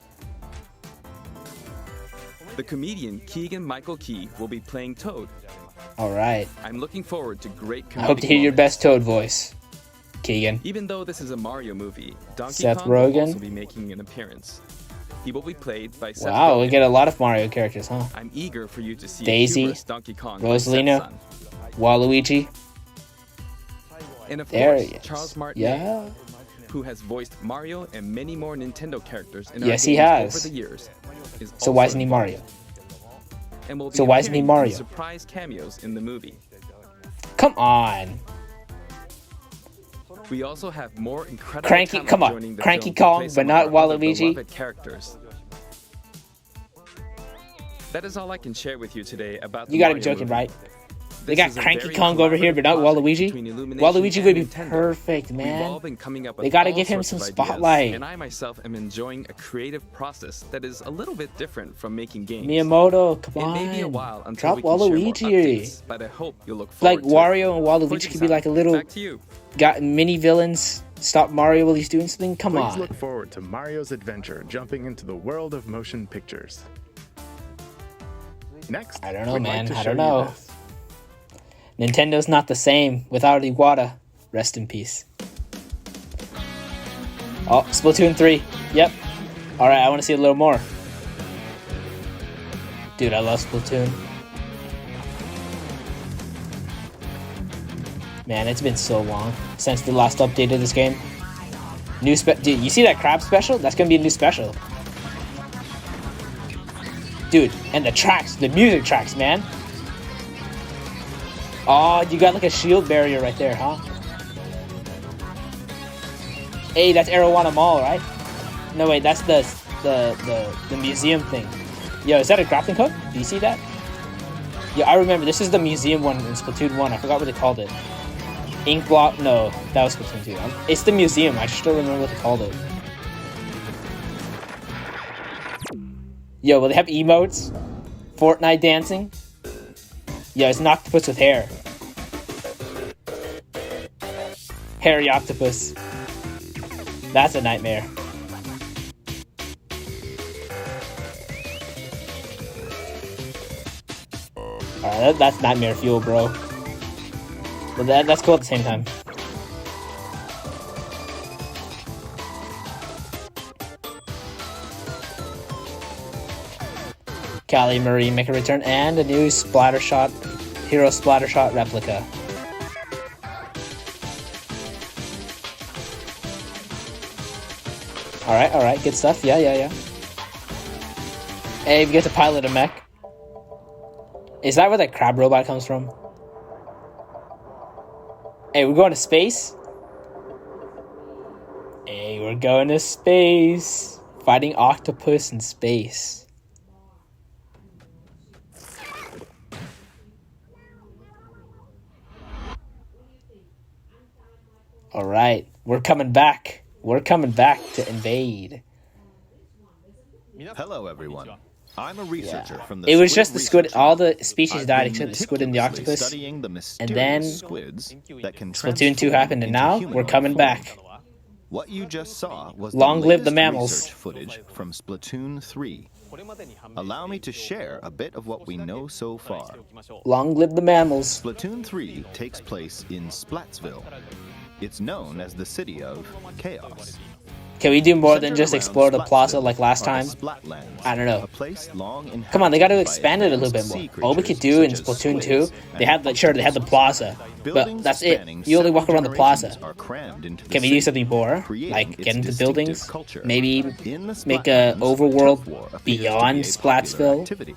The comedian Keegan-Michael Key will be playing Toad. All right. I'm looking forward to great comedic I hope to hear your moments. best Toad voice, Keegan. Even though this is a Mario movie, Donkey Seth Kong will Rogen. also be making an appearance. He will be played by Seth Wow, we Rogen. get a lot of Mario characters, huh? I'm eager for you to see Daisy, a humorous Donkey Kong by Rosalina, Seth's son. Waluigi. And of There course, he is. Charles Martinet, Yeah. who has voiced Mario and many more Nintendo characters in Yes, our he games has. over the years. Is So also why isn't he involved. Mario? And will be So why isn't he appearing in Mario? surprise cameos in the movie. Come on. We also have more incredible Cranky- talent come on. joining the Cranky film to Kong, play but some of not our other Waluigi. beloved characters. That is all I can share with you today about the You gotta be Mario joking, movie. right? They This got is a Cranky very Kong over here, but not collaborative project Waluigi. between Illumination Waluigi and would be Nintendo. perfect, We've all man. been coming up with They gotta all give him sorts some of ideas, spotlight. and I myself am enjoying a creative process that is a little bit different from making games. Miyamoto, come It on. may be a while until Drop we can share more Waluigi. updates, but I hope you'll look Like forward to Wario and it. Waluigi could be like a little Back to you. got mini villains. Stop Mario while he's doing something. Come Please on. look forward to Mario's adventure jumping into the world of motion pictures. Next, I don't know, we'd man. Like to I show don't you know. this. Nintendo's not the same without Iwata. Rest in peace. Oh, Splatoon 3. Yep. Alright, I want to see a little more. Dude, I love Splatoon. Man, it's been so long since the last update of this game. Dude, you see that crab special? That's gonna be a new special. Dude, and the tracks, the music tracks, man. Oh, you got like a shield barrier right there, huh? Hey, that's Arowana Mall, right? No, wait, that's the museum thing. Yo, is that a grappling hook? Do you see that? Yeah, I remember. This is the museum one in Splatoon 1. I forgot what they called it. Ink block? No, that was Splatoon 2. It's the museum. I still remember what they called it. Yo, will they have emotes? Fortnite dancing? Yo, it's an octopus with hair. Hairy octopus. That's a nightmare. Alright, that's nightmare fuel, bro. But that's cool at the same time. Callie Marie make a return, and a new Splattershot, Hero Splattershot replica. Alright, good stuff. Yeah. Hey, you get to pilot a mech. Is that where that crab robot comes from? Hey, we're going to space? Hey, we're going to space. Fighting octopus in space. Alright, we're coming back. We're coming back to invade. Hello, everyone. I'm a researcher from the It was Squid just the squid. Research All the Lab. species I've died been except the squid and the meticulously octopus. studying the And then mysterious squids that can Splatoon 2 transform happened, and into now we're humanoid coming form. back. What you just saw was Long the live the latest mammals. research footage from Splatoon 3. Allow me to share a bit of what we know so far. Long live the mammals. Splatoon 3 takes place in Splatsville. It's known as the city of chaos. Can we do more than Centered just around explore the plaza Splatsville like last are the time? Splatlands, I don't know. a place long Come on, they got to inhabited by expand it a little bit advanced more. sea All we creatures could do in such as Splatoon 2, squids they had the plaza, but Buildings that's it. spanning You only walk several around the plaza. generations are crammed into the Can we do city, something more? creating Like its get into distinctive buildings? culture. Maybe In the make a Splatlands, overworld turf war appears beyond to be a popular Splatsville? activity.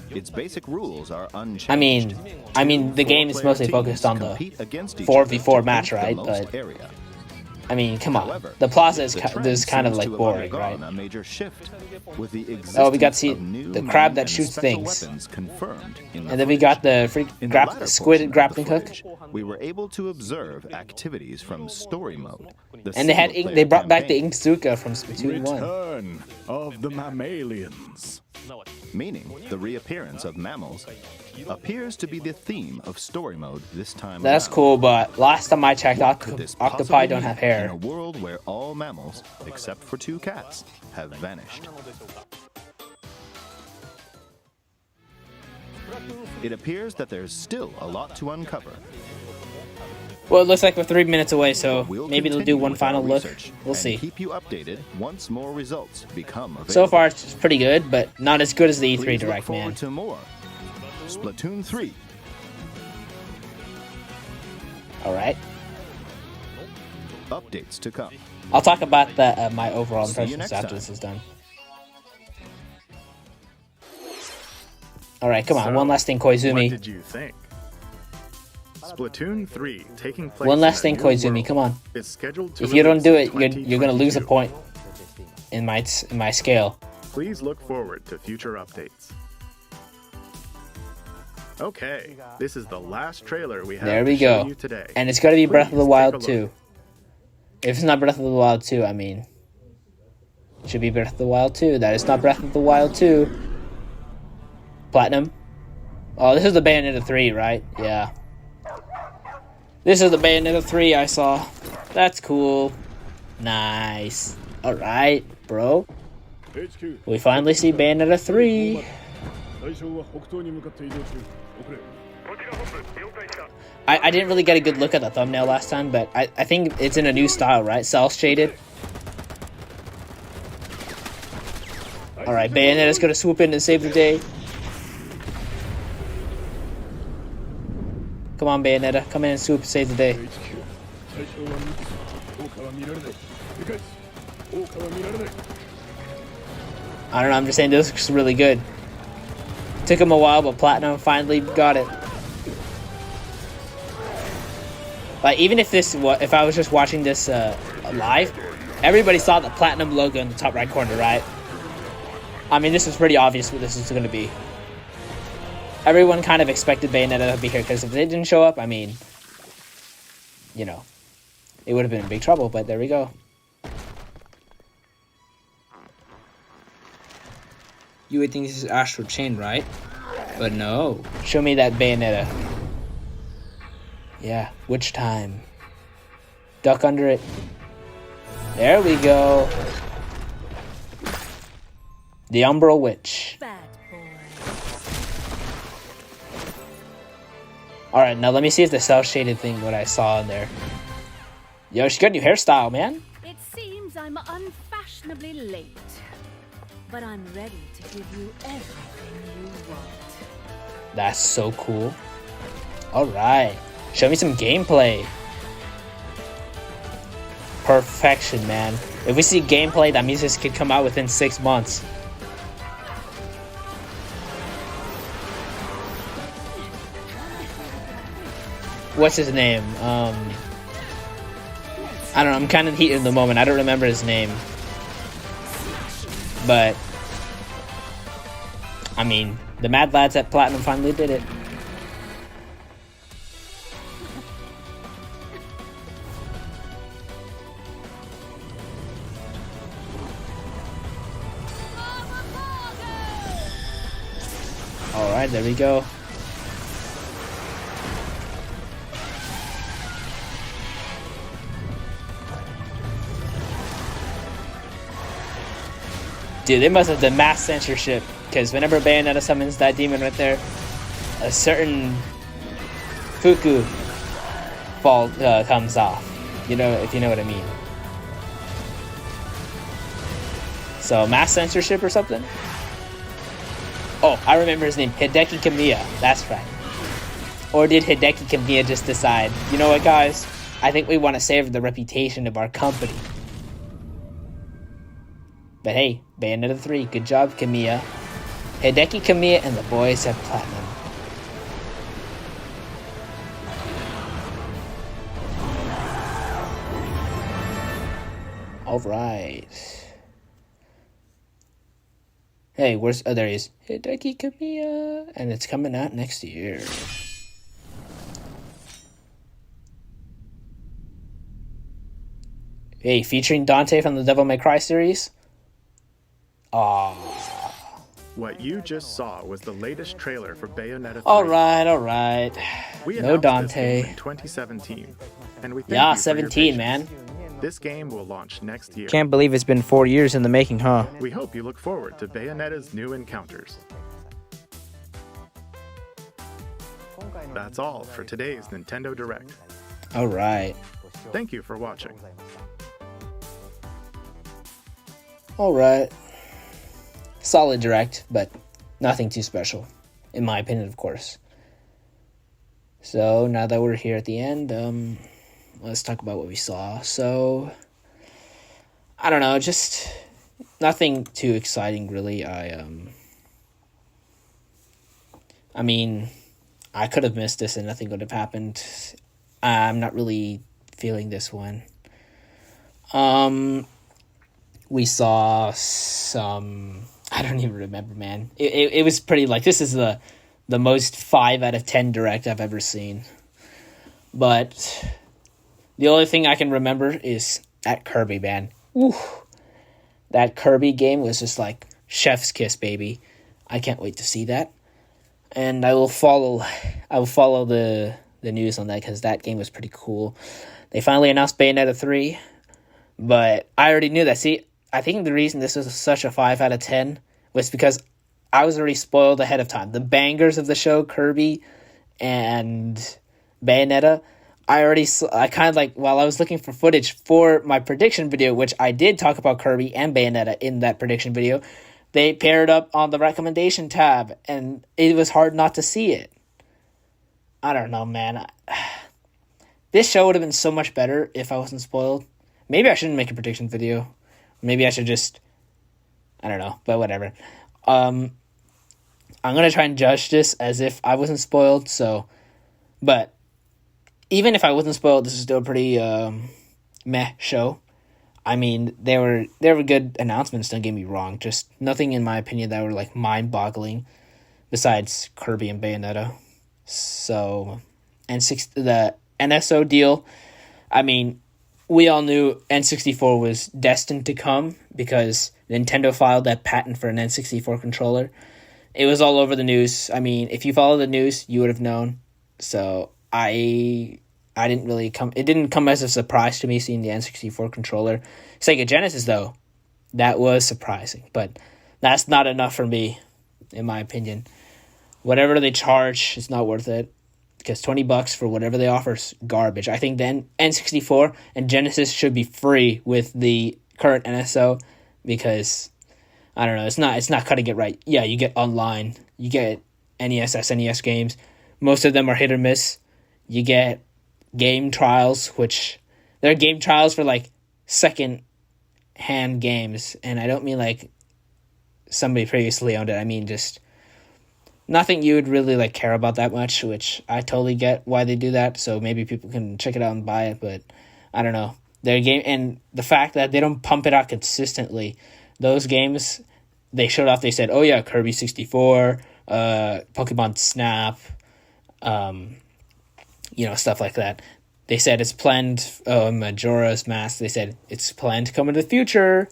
Its basic rules are unchanged. I mean, the game is Four-player mostly teams focused on the compete against each 4v4 other to match, take the right? most But area. I mean, come on. However, The plaza is the kind of trend like seems to have boring, undergone right? a major shift with the Oh, we got to existence see of new the crab main that and shoots special things. weapons confirmed in the And then we footage. got the freak In the latter squid portion of the grappling hook. footage, we were able to observe activities from story mode. the And they had single-player they brought back the campaign, Inkzuka from Splatoon 1. Return of the mammalians. meaning the reappearance of mammals, appears to be the theme of story mode this time That's around. cool, but last time I checked, Could this octopi possibly don't mean have in hair. a world where all mammals, except for 2 cats, have vanished? It appears that there's still a lot to uncover. Well, it looks like we're 3 minutes away, so We'll maybe they'll do continue one with our final look. research We'll and see. keep you updated once more results become available. So far, it's pretty good, but not as good as the E3 Please look Direct, forward man. to more. Splatoon 3. Alright. Updates to come. I'll talk about my overall See you impressions next after time. this is done. Alright, come on. So, One last thing, What Koizumi. did you think? Splatoon 3 taking place One last in thing, a new Koizumi. world, Come on. is scheduled to If you don't release do in it, you're gonna lose a 2022. point in my scale. Please look forward to future updates. Okay, this is the last trailer we have There we to show go. you today. And it's gonna be Breath of the Please Wild take a look. 2. If it's not Breath of the Wild 2, I mean, it should be Breath of the Wild 2. That is not Breath of the Wild 2. Platinum. Oh, this is the Bayonetta 3, right? Yeah. This is the Bayonetta 3 I saw. That's cool. Nice. Alright, bro. We finally see Bayonetta 3. I didn't really get a good look at the thumbnail last time, but I think it's in a new style, right? Cell shaded. Alright, Bayonetta's gonna swoop in and save the day. Come on, Bayonetta. Come in and swoop and save the day. I don't know, I'm just saying this looks really good. Took him a while, but Platinum finally got it. Like, even if if I was just watching this live, everybody saw the platinum logo in the top right corner, right? I mean, this was pretty obvious what this was going to be. Everyone kind of expected Bayonetta to be here, because if they didn't show up, I mean, you know, it would have been in big trouble, but there we go. You would think this is Astral Chain, right? But no. Show me that Bayonetta. Yeah, which time? Duck under it. There we go. The Umbral Witch. Bad boy. Alright, now let me see if the cel-shaded thing, what I saw in there. Yo, she got a new hairstyle, man. It seems I'm unfashionably late, but I'm ready to give you everything you want. That's so cool. Alright. Show me some gameplay. Perfection, man. If we see gameplay, that means this could come out within 6 months. What's his name? I don't know. I'm kind of heated in the moment. I don't remember his name. But, I mean, the Mad Lads at Platinum finally did it. Alright, there we go. Dude, they must have done mass censorship, because whenever Bayonetta summons that demon right there, a certain Fuku fall comes off. You know, if you know what I mean. So, mass censorship or something? Oh, I remember his name, Hideki Kamiya. That's right. Or did Hideki Kamiya just decide, you know what, guys? I think we want to save the reputation of our company. But hey, Bayonetta 3, good job, Kamiya. Hideki Kamiya and the boys at Platinum. Alright. Hey, where's... Oh, there he is. Hideki Kamiya. And it's coming out next year. Hey, featuring Dante from the Devil May Cry series. Aww. What you just saw was the latest trailer for Bayonetta 3. Alright. We No announced this game Dante. in 2017, and we thank Yeah, you for your 17, patience. man. This game will launch next year. Can't believe it's been 4 years in the making, huh? We hope you look forward to Bayonetta's new encounters. That's all for today's Nintendo Direct. Alright. Thank you for watching. Alright. Solid direct, but nothing too special. In my opinion, of course. So, now that we're here at the end, let's talk about what we saw. So, I don't know, just nothing too exciting, really. I mean, I could have missed this and nothing would have happened. I'm not really feeling this one. We saw some... I don't even remember, man. It was pretty, like, this is the most 5 out of 10 direct I've ever seen. But the only thing I can remember is that Kirby, man. Woo. That Kirby game was just like chef's kiss, baby. I can't wait to see that. And I will follow the news on that, because that game was pretty cool. They finally announced Bayonetta 3, but I already knew that. See, I think the reason this was such a 5 out of 10 was because I was already spoiled ahead of time. The bangers of the show, Kirby and Bayonetta, I kind of like, while I was looking for footage for my prediction video, which I did talk about Kirby and Bayonetta in that prediction video, they paired up on the recommendation tab, and it was hard not to see it. I don't know, man. This show would have been so much better if I wasn't spoiled. Maybe I shouldn't make a prediction video. Maybe I should just... I don't know, but whatever. I'm going to try and judge this as if I wasn't spoiled, so... But even if I wasn't spoiled, this is still a pretty meh show. I mean, they were good announcements, don't get me wrong. Just nothing, in my opinion, that were like mind-boggling besides Kirby and Bayonetta. So, the NSO deal, I mean, we all knew N64 was destined to come because Nintendo filed that patent for an N64 controller. It was all over the news. I mean, if you follow the news, you would have known. So I didn't really come. It didn't come as a surprise to me seeing the N64 controller. Sega Genesis, though, that was surprising, but that's not enough for me, in my opinion. Whatever they charge, it's not worth it, because $20 for whatever they offer is garbage. I think the N64 and Genesis should be free with the current NSO, because I don't know, it's not cutting it right. Yeah, you get online, you get NES, SNES games. Most of them are hit or miss. You get game trials, which they're game trials for like second-hand games, and I don't mean like somebody previously owned it. I mean just nothing you would really like care about that much, which I totally get why they do that. So maybe people can check it out and buy it, but I don't know. Their game, and the fact that they don't pump it out consistently. Those games, they showed off. They said, "Oh yeah, Kirby 64, Pokemon Snap, stuff like that." They said it's planned. Majora's Mask. They said it's planned to come into the future.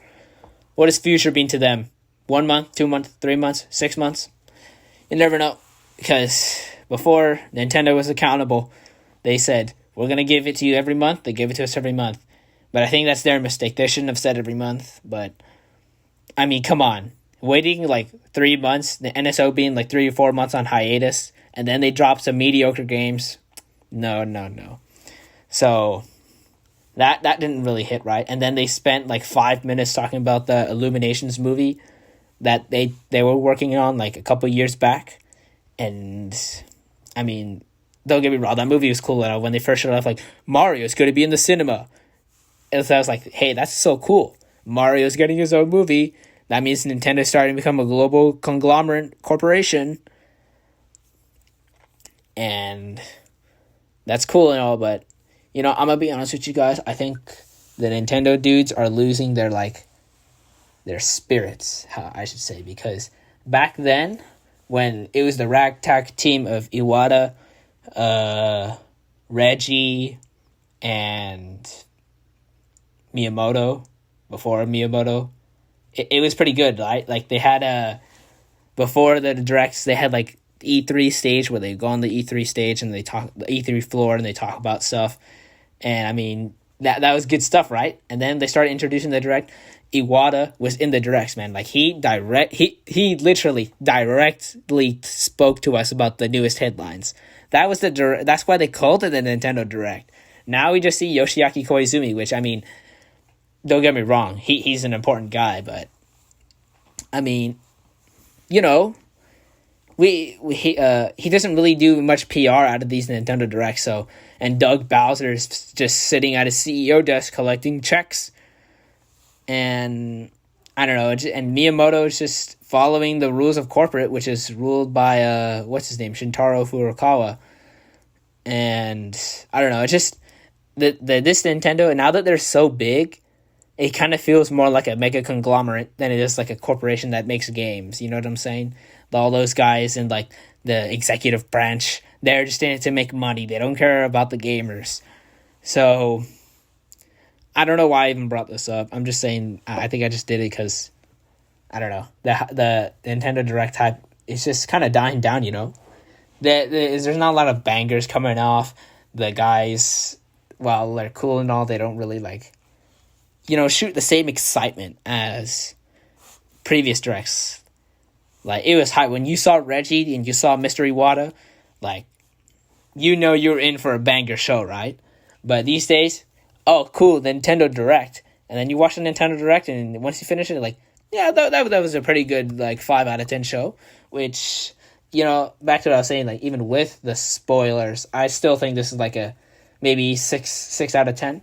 What does future mean to them? 1 month, 2 months, 3 months, 6 months? You never know. Because before Nintendo was accountable, they said we're gonna give it to you every month. They gave it to us every month, but I think that's their mistake. They shouldn't have said every month. But I mean, come on. Waiting like 3 months, the NSO being like 3 or 4 months on hiatus, and then they drop some mediocre games. No. So that didn't really hit right. And then they spent like 5 minutes talking about the Illuminations movie that they were working on like a couple years back. And I mean, don't get me wrong, that movie was cool. And when they first showed off, like, Mario's going to be in the cinema. And so I was like, hey, that's so cool. Mario's getting his own movie. That means Nintendo's starting to become a global conglomerate corporation. And that's cool and all, but, I'm going to be honest with you guys. I think the Nintendo dudes are losing their spirits, I should say, because back then, when it was the ragtag team of Iwata, Reggie, and Miyamoto, before Miyamoto, it was pretty good, right? Like, they had before the directs, they had like E3 stage where they go on the E3 stage and they talk the E3 floor and they talk about stuff. And I mean, that was good stuff, right? And then they started introducing the direct. Iwata was in the directs, man. Like, he literally directly spoke to us about the newest headlines. That's why they called it the Nintendo Direct. Now we just see Yoshiaki Koizumi, which, I mean, don't get me wrong, he's an important guy, but I mean, he doesn't really do much PR out of these Nintendo Directs. So, and Doug Bowser is just sitting at his CEO desk collecting checks, and I don't know. And Miyamoto is just following the rules of corporate, which is ruled by what's his name, Shintaro Furukawa. And I don't know. It's just this Nintendo, and now that they're so big, it kind of feels more like a mega conglomerate than it is like a corporation that makes games. You know what I'm saying? All those guys in like the executive branch, they're just in it to make money. They don't care about the gamers. So I don't know why I even brought this up. I'm just saying, I think I just did it because, I don't know, the Nintendo Direct hype is just kind of dying down, There's not a lot of bangers coming off. The guys, while they're cool and all, they don't really shoot the same excitement as previous Directs. Like, it was hype. When you saw Reggie and you saw Mr. Iwata, like, you're in for a banger show, right? But these days, oh, cool, Nintendo Direct. And then you watch the Nintendo Direct, and once you finish it, like, yeah, that was a pretty good, 5 out of 10 show. Which, back to what I was saying, like, even with the spoilers, I still think this is a maybe 6 out of 10.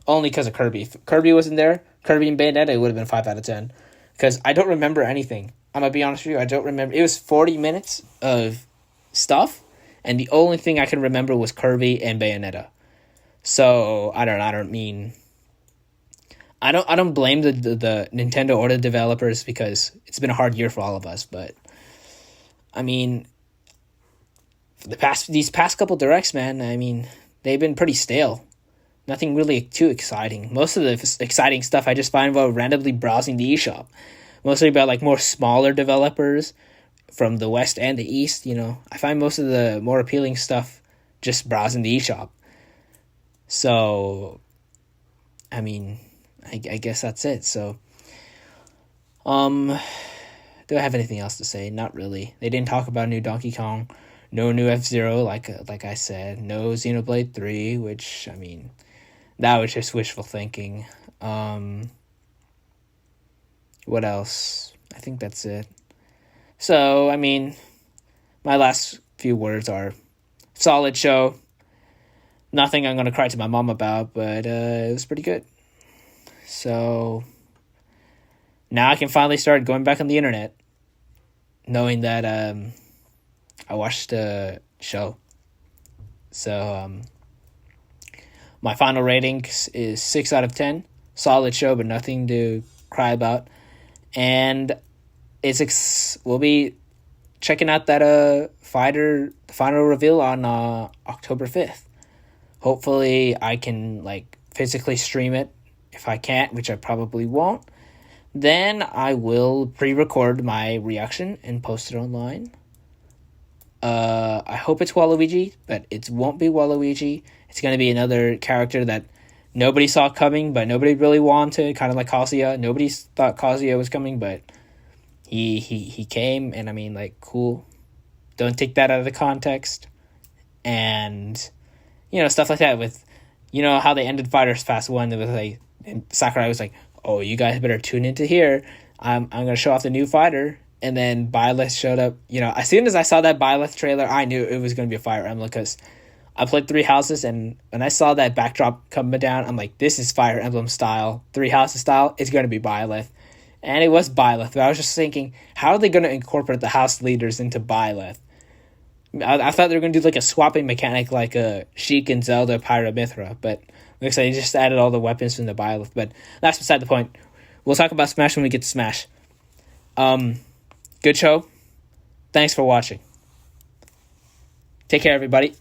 Only because of Kirby. If Kirby wasn't there, Kirby and Bayonetta, it would have been 5 out of 10. Because I don't remember anything. I'm going to be honest with you, I don't remember. It was 40 minutes of stuff, and the only thing I can remember was Kirby and Bayonetta. So I don't blame the Nintendo or the developers, because it's been a hard year for all of us. But I mean, for these past couple directs, man, I mean, they've been pretty stale. Nothing really too exciting. Most of the exciting stuff I just find while randomly browsing the eShop. Mostly about like more smaller developers from the West and the East. You know, I find most of the more appealing stuff just browsing the eShop. So, I mean, I guess that's it. So, do I have anything else to say? Not really. They didn't talk about new Donkey Kong, no new F-Zero, like I said, no Xenoblade 3, which, I mean, that was just wishful thinking. What else? I think that's it. So, I mean, my last few words are solid show. Nothing I'm going to cry to my mom about, but it was pretty good. So, now I can finally start going back on the internet, knowing that I watched the show. So, my final rating is 6 out of 10. Solid show, but nothing to cry about. And we'll be checking out that the final reveal on October 5th. Hopefully I can like physically stream it. If I can't, which I probably won't, then I will pre-record my reaction and post it online. I hope it's Waluigi, but it won't be Waluigi. It's going to be another character that nobody saw coming, but nobody really wanted, kind of like Kazuya. Nobody thought Kazuya was coming, but he came, and I mean, like, cool. Don't take that out of the context. And, you know, stuff like that with, you know, how they ended Fighters Fast 1 with, like, and Sakurai was like, oh, you guys better tune into here. I'm going to show off the new fighter. And then Byleth showed up. You know, as soon as I saw that Byleth trailer, I knew it was going to be a Fire Emblem, because I played 3 Houses, and when I saw that backdrop coming down, I'm like, this is Fire Emblem style, 3 Houses style. It's going to be Byleth. And it was Byleth. But I was just thinking, how are they going to incorporate the house leaders into Byleth? I thought they were going to do like a swapping mechanic like a Sheik and Zelda Pyra/Mythra, but looks like they just added all the weapons from the Byleth. But that's beside the point. We'll talk about Smash when we get to Smash. Good show. Thanks for watching. Take care, everybody.